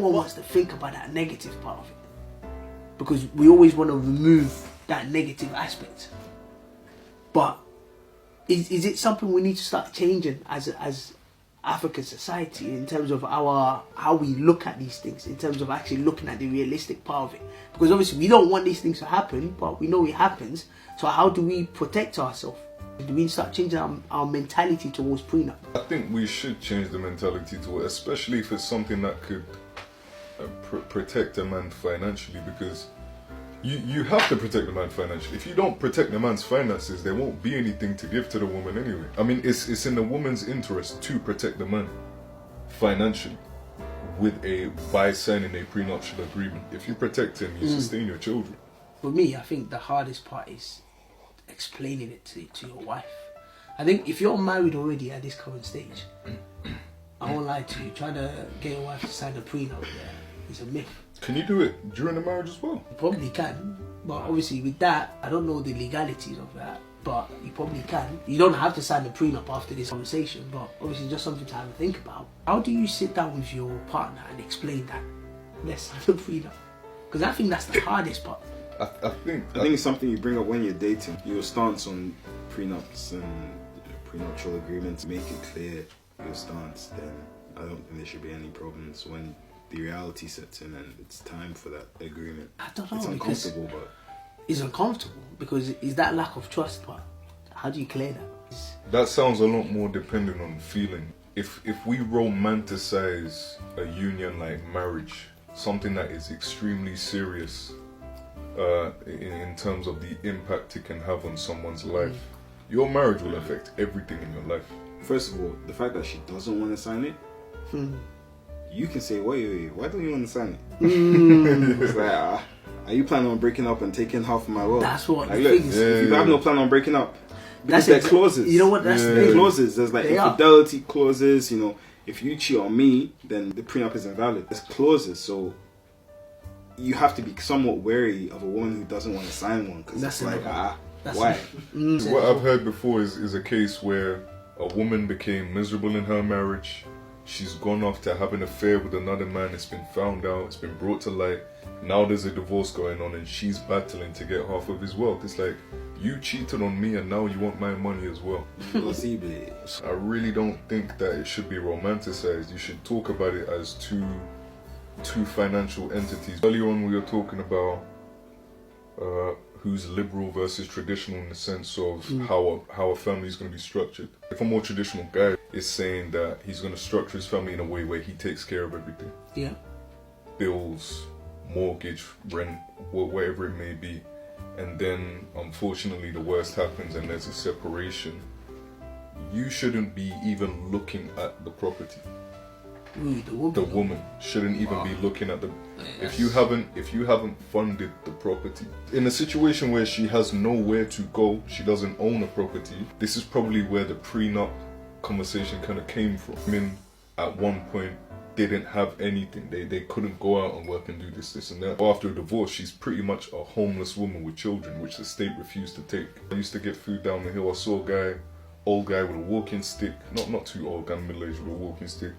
one wants to think about that negative part of it, because we always want to remove that negative aspect. But is it something we need to start changing as African society in terms of how we look at these things, in terms of actually looking at the realistic part of it? Because obviously we don't want these things to happen, but we know it happens. So how do we protect ourselves? Do we start changing our mentality towards prenup? I think we should change the mentality to it, especially if it's something that could protect a man financially, because you have to protect the man financially. If you don't protect the man's finances, there won't be anything to give to the woman anyway. I mean, it's in the woman's interest to protect the man financially by signing a prenuptial agreement. If you protect him, you sustain your children. For me, I think the hardest part is explaining it to your wife. I think if you're married already at this current stage, I won't lie to you, trying to get your wife to sign a prenup is a myth. Can you do it during the marriage as well? You probably can, but obviously with that, I don't know the legalities of that, but you probably can. You don't have to sign a prenup after this conversation, but obviously just something to have a think about. How do you sit down with your partner and explain that? Let's sign a prenup. Because I think that's the hardest part. I think it's something you bring up when you're dating. Your stance on prenups and prenuptial agreements, make it clear your stance, then I don't think there should be any problems when the reality sets in and it's time for that agreement. I don't know. It's uncomfortable, but it's uncomfortable because it's that lack of trust part. How do you clear that? That sounds a lot more dependent on feeling. If we romanticize a union like marriage, something that is extremely serious in terms of the impact it can have on someone's life, your marriage will affect everything in your life. First of all, the fact that she doesn't want to sign it, you can say, wait, why don't you want to sign it? It's like, are you planning on breaking up and taking half of my wealth? That's what like, look, if you have no plan on breaking up, because there are clauses. You know what? That's the clauses. There's like infidelity clauses. You know, if you cheat on me, then the prenup is invalid. There's clauses, so you have to be somewhat wary of a woman who doesn't want to sign one, because it's like, why? What I've heard before is a case where a woman became miserable in her marriage. She's gone off to have an affair with another man. It's been found out. It's been brought to light. Now there's a divorce going on and she's battling to get half of his wealth. It's like, you cheated on me and now you want my money as well. I really don't think that it should be romanticized. You should talk about it as two financial entities. Earlier on we were talking about who's liberal versus traditional in the sense of how a family is going to be structured. If a more traditional guy is saying that he's going to structure his family in a way where he takes care of everything. Yeah. Bills, mortgage, rent, whatever it may be. And then unfortunately the worst happens and there's a separation. You shouldn't be even looking at the property. The woman shouldn't even be looking at the. If you haven't funded the property, in a situation where she has nowhere to go, she doesn't own a property. This is probably where the prenup conversation kind of came from. Men at one point didn't have anything. They couldn't go out and work and do this and that. After a divorce, she's pretty much a homeless woman with children, which the state refused to take. I used to get food down the hill. I saw a old guy with a walking stick, not too old, kind of middle-aged with a walking stick.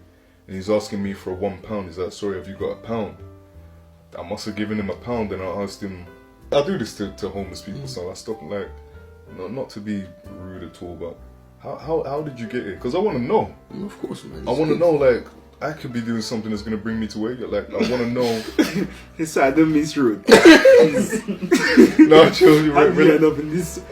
And he's asking me for £1. He's like, sorry, have you got £1? I must have given him £1, and I asked him, I do this to homeless people, so I stopped, like, not to be rude at all, but how did you get it? Because I want to know. Of course, man. I want to know, like, I could be doing something that's going to bring me to where you're, like, I want to know. His side, don't miss rude. No, chill, you're right. How do you end up in this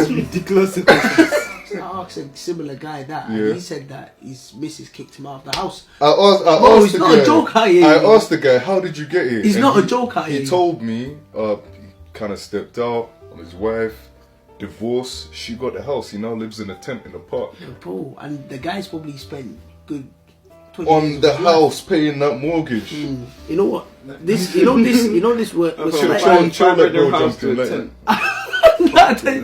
ridiculous situation? I asked a similar guy that, and he said that his missus kicked him out of the house. I asked the guy. A joke out here. I asked the guy, how did you get here? He's not a joke out here. He told me, he kind of stepped out on his wife, divorce. She got the house. He now lives in a tent in the park. Bro, and the guy's probably spent good 20 years on the house, paying that mortgage. You know what? This work. Chill, let bro jump in.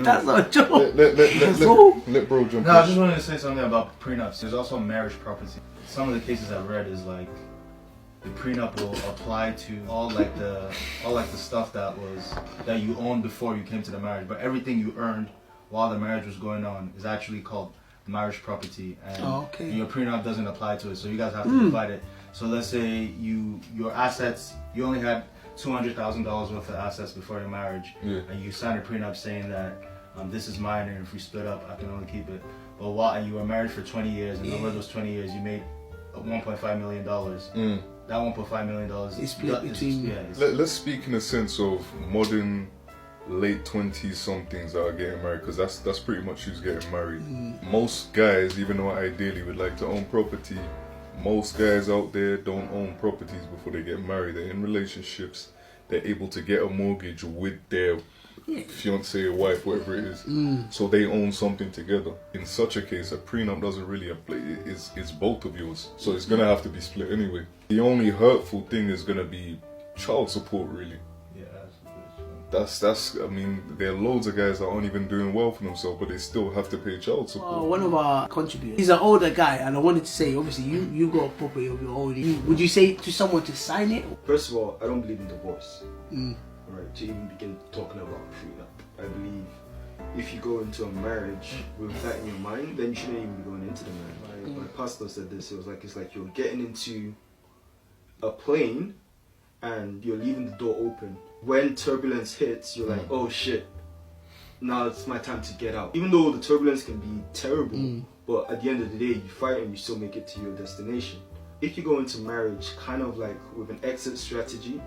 That's not a joke. Let bro jump in. No, I just wanted to say something about prenups. There's also marriage property. Some of the cases I've read is like the prenup will apply to all like the stuff that you owned before you came to the marriage, but everything you earned while the marriage was going on is actually called marriage property, and your prenup doesn't apply to it, so you guys have to divide it. So let's say your assets, you only had $200,000 worth of assets before your marriage, and you signed a prenup saying that this is mine, and if we split up, I can only keep it. But while you were married for 20 years, and over those 20 years, you made $1.5 million. That $1.5 million is split between. Let's speak in a sense of modern late 20s somethings that are getting married, because that's pretty much who's getting married. Most guys, even though ideally would like to own property, most guys out there don't own properties before they get married. They're in relationships. They're able to get a mortgage with their fiance or wife, whatever it is. So they own something together. In such a case, a prenup doesn't really apply. It's both of yours. So it's going to have to be split anyway. The only hurtful thing is going to be child support, really. That's I mean, there are loads of guys that aren't even doing well for themselves, but they still have to pay child support. One of our contributors, he's an older guy, and I wanted to say, obviously you got a property of your own. Would you say to someone to sign it? First of all, I don't believe in divorce. Right, to even begin talking about prenup. I believe if you go into a marriage with that in your mind, then you shouldn't even be going into the marriage. My pastor said this, it's like you're getting into a plane and you're leaving the door open. When turbulence hits, you're like, oh shit, now it's my time to get out. Even though the turbulence can be terrible, but at the end of the day, you fight and you still make it to your destination. If you go into marriage kind of like with an exit strategy,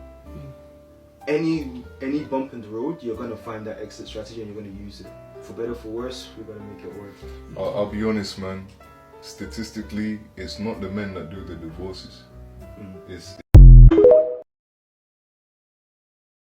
any bump in the road, you're going to find that exit strategy and you're going to use it. For better, for worse, we're going to make it work. I'll be honest, man. Statistically, it's not the men that do the divorces. It's